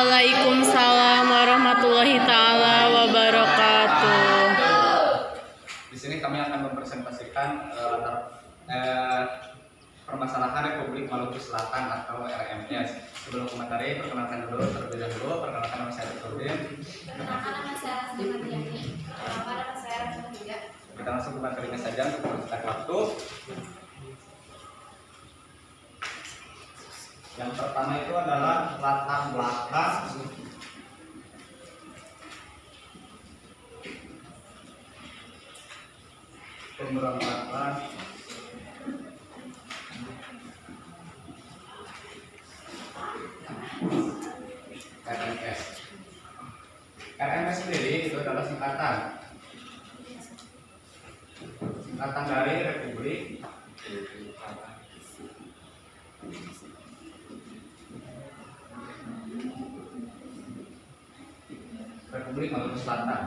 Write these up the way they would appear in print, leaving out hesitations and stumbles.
Waalaikumsalam warahmatullahi taala wabarakatuh. Di sini kami akan mempresentasikan permasalahan Republik Maluku Selatan atau RMS. Sebelum komentari, perkenalkan dulu terlebih dahulu. Perkenalkan nama saya Dr. Perkenalkan nama saya Rasdi Mardiani. Perkenalkan nama saya Rasdi juga. Kita langsung ke materinya saja untuk mempersingkat waktu. Yang pertama itu adalah latar belakang pemberontakan RMS. RMS sendiri itu adalah singkatan dari Republik Maluku Selatan.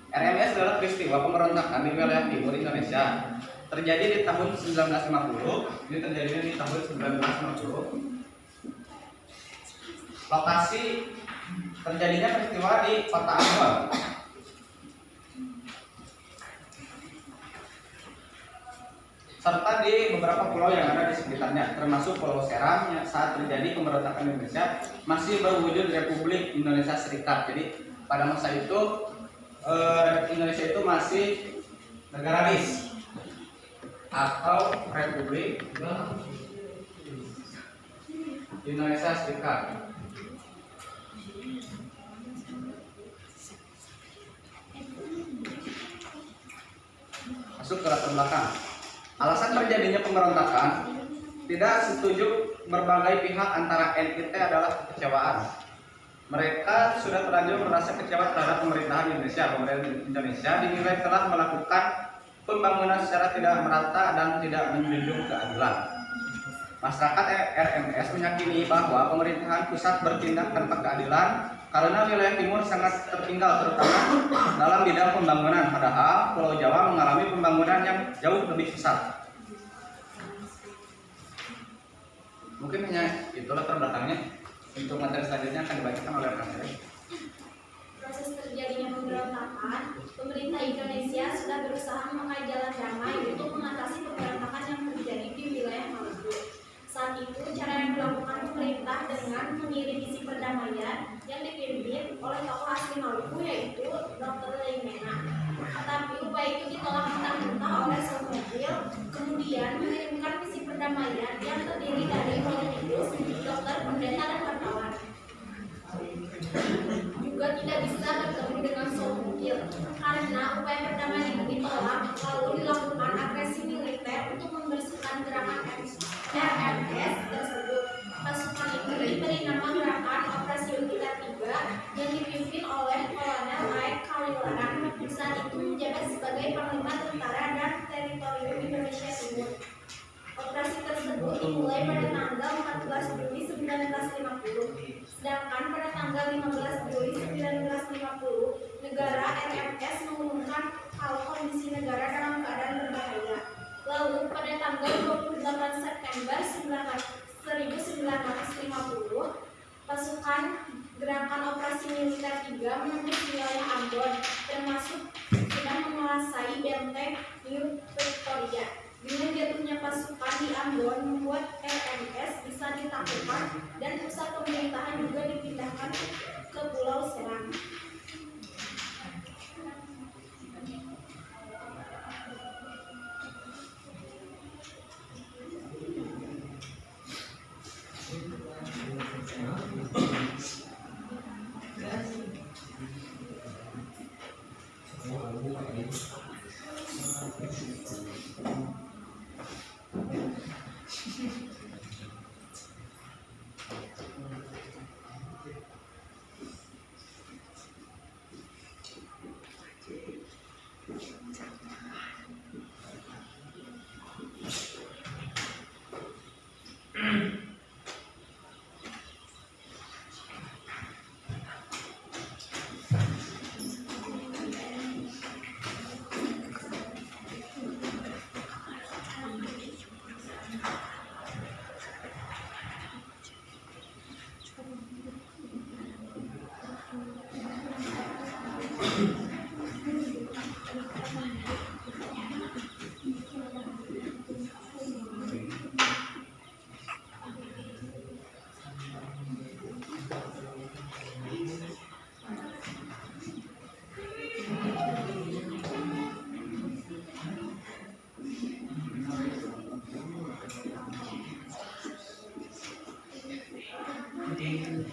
RMS adalah peristiwa pemberontakan di wilayah timur Indonesia. Terjadi di tahun 1950. Ini terjadi di tahun 1950. Lokasi terjadinya peristiwa di Kota Ambon. Serta di beberapa pulau yang ada di sekitarnya, termasuk Pulau Seram yang saat terjadi pemberontakan Indonesia masih berwujud Republik Indonesia Serikat. Jadi pada masa itu Indonesia itu masih negaralis atau Republik Indonesia Serikat. Masuk ke latar belakang. Alasan terjadinya pemberontakan, tidak setuju berbagai pihak antara NIT adalah kekecewaan. Mereka sudah terlanjur merasa kecewa terhadap pemerintahan Indonesia. Pemerintah Indonesia dinilai telah melakukan pembangunan secara tidak merata dan tidak menjunjung keadilan. Masyarakat RMS meyakini bahwa pemerintahan pusat bertindak tanpa keadilan karena wilayah timur sangat tertinggal terutama dalam bidang pembangunan, padahal Pulau Jawa mengalami pembangunan yang jauh lebih pesat. Mungkin hanya itu latar belakangnya. Untuk materi selanjutnya akan dibacakan oleh rekan saya. Proses terjadinya pemberontakan, pemerintah Indonesia sudah berusaha memakai jalan damai untuk mengatasi pemberontakan yang terjadi di wilayah Maluku. Saat itu, cara yang dilakukan pemerintah dengan mengirim misi perdamaian yang dipimpin oleh tokoh asli Maluku yaitu Dr. Leimena. Tetapi upaya itu ditolak mentah-mentah oleh Soekarno, kemudian mengirimkan misi perdamaian yang terdiri dari politikus, dokter, pendeta, dan wartawan. Juga tidak bisa bertemu dengan Soekarno karena upaya perdamaian itu ditolak, lalu dilakukan agresi militer untuk membersihkan gerakan RMS tersebut. Pasukan itu diberi nama Gerakan Operasi Militer 3 yang dipimpin oleh Kolonel Aek Kalilaran. Saat itu menjabat sebagai Panglima Tentara dan Teritorium Indonesia Timur. Operasi tersebut dimulai pada tanggal 14 Juli 1950. Sedangkan pada tanggal 15 Juli 1950, negara RMS mengumumkan kalau kondisi negara dalam keadaan berbahaya. Lalu pada tanggal 28 September 1950, pasukan Gerakan Operasi Militer 3 menembus wilayah Ambon, termasuk sudah menguasai benteng New Victoria. Dengan jatuhnya pasukan di Ambon membuat RMS bisa ditaklukkan dan pusat pemerintahan juga dipindahkan ke Pulau Seram. Ini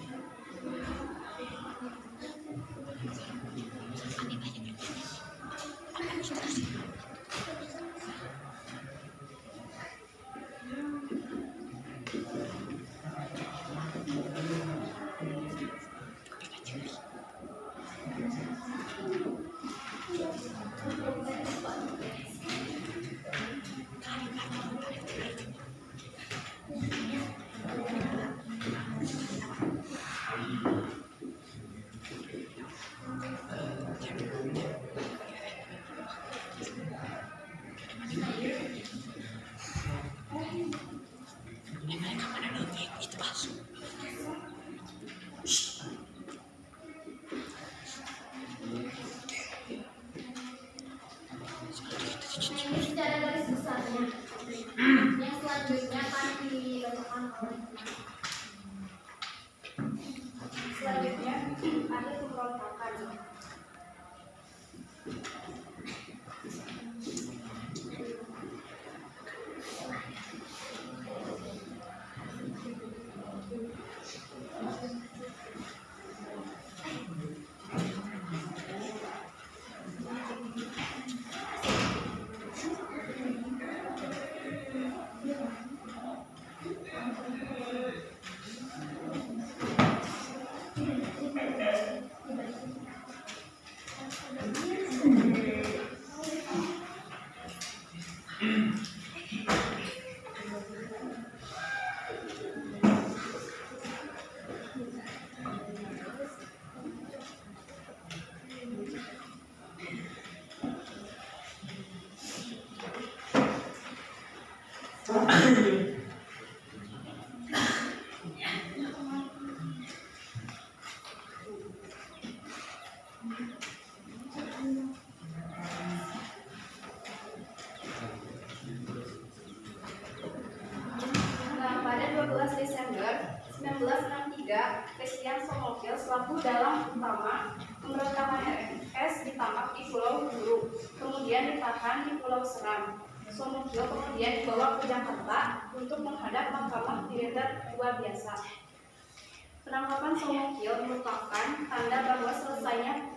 sudah ada garis besarnya. Yang selanjutnya akan dibacakan oleh selanjutnya ada pemberontakan. Pada 12 Desember 1963, Christian Somokil selaku dalang utama pemberontakan RMS ditangkap di Pulau Buru, kemudian ditahan di Pulau Seram. Somokil kemudian dibawa ke Jakarta untuk menghadap Mahkamah Militer luar biasa. Penangkapan Somokil merupakan tanda bahwa selesainya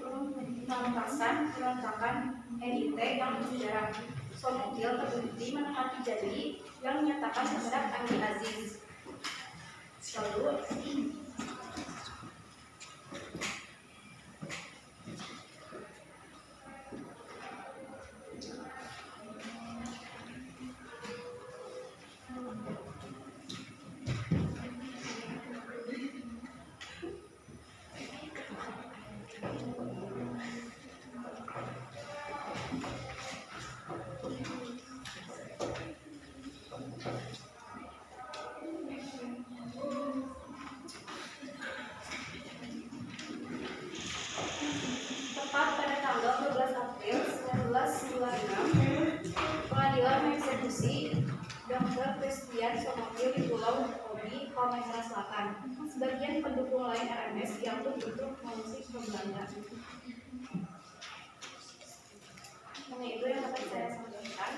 pemberontakan NIT yang bersejarah. Somokil terbukti menepati janji yang menyatakan terhadap Andi Aziz. Lalu, tepat pada tanggal 12 April 1996, pengadilan mengeksekusi Dr. Christian Somokil di Pulau Obi, Palmera Selatan. Sebagian pendukung lain RMS diangkut untuk mengungsi ke Belanda. Hanya itu yang dapat saya sampaikan.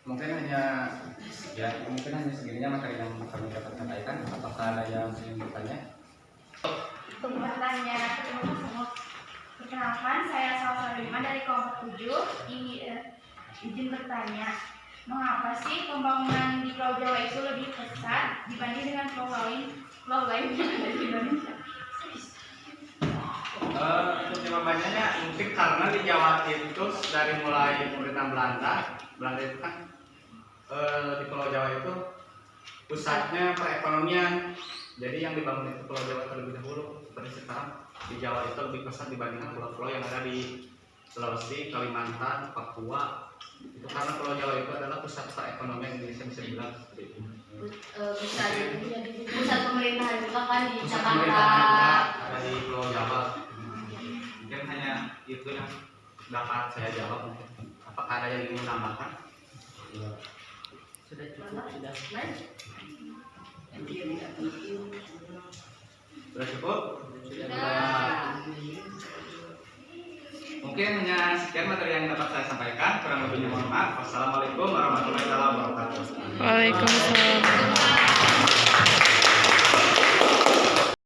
Mungkin hanya segininya materi yang kami dapat sampaikan. Apakah ada yang ingin bertanya? Untuk bertanya, perkenalkan saya Salsa Rima dari kelompok 7. Izin bertanya, mengapa sih pembangunan di Pulau Jawa itu lebih pesat dibanding dengan pulau lain yang ada di Indonesia? Untuk jawabannya mungkin karena di Jawa itu dari mulai pemerintahan Belanda itu kan di Pulau Jawa itu pusatnya perekonomian. Jadi yang dibangun itu Pulau Jawa terlebih dahulu. Seperti sekarang di Jawa itu lebih pesat dibandingkan pulau-pulau yang ada di Sulawesi, Kalimantan, Papua. Itu karena Pulau Jawa itu adalah pusat perekonomian Indonesia, bisa dibilang seperti itu. Bisa jadi pusat pemerintahan juga kan di Pusat Jakarta. pemerintahan juga ada di Pulau Jawa. Mungkin hanya itu yang dapat saya jawab. Apakah ada yang ingin menambahkan? Sudah cukup, sudah. Sudah cukup? Sudah. Mungkin hanya sekian materi yang dapat saya sampaikan. Kurang lebihnya mohon maaf. Wassalamualaikum warahmatullahi wabarakatuh. Waalaikumsalam.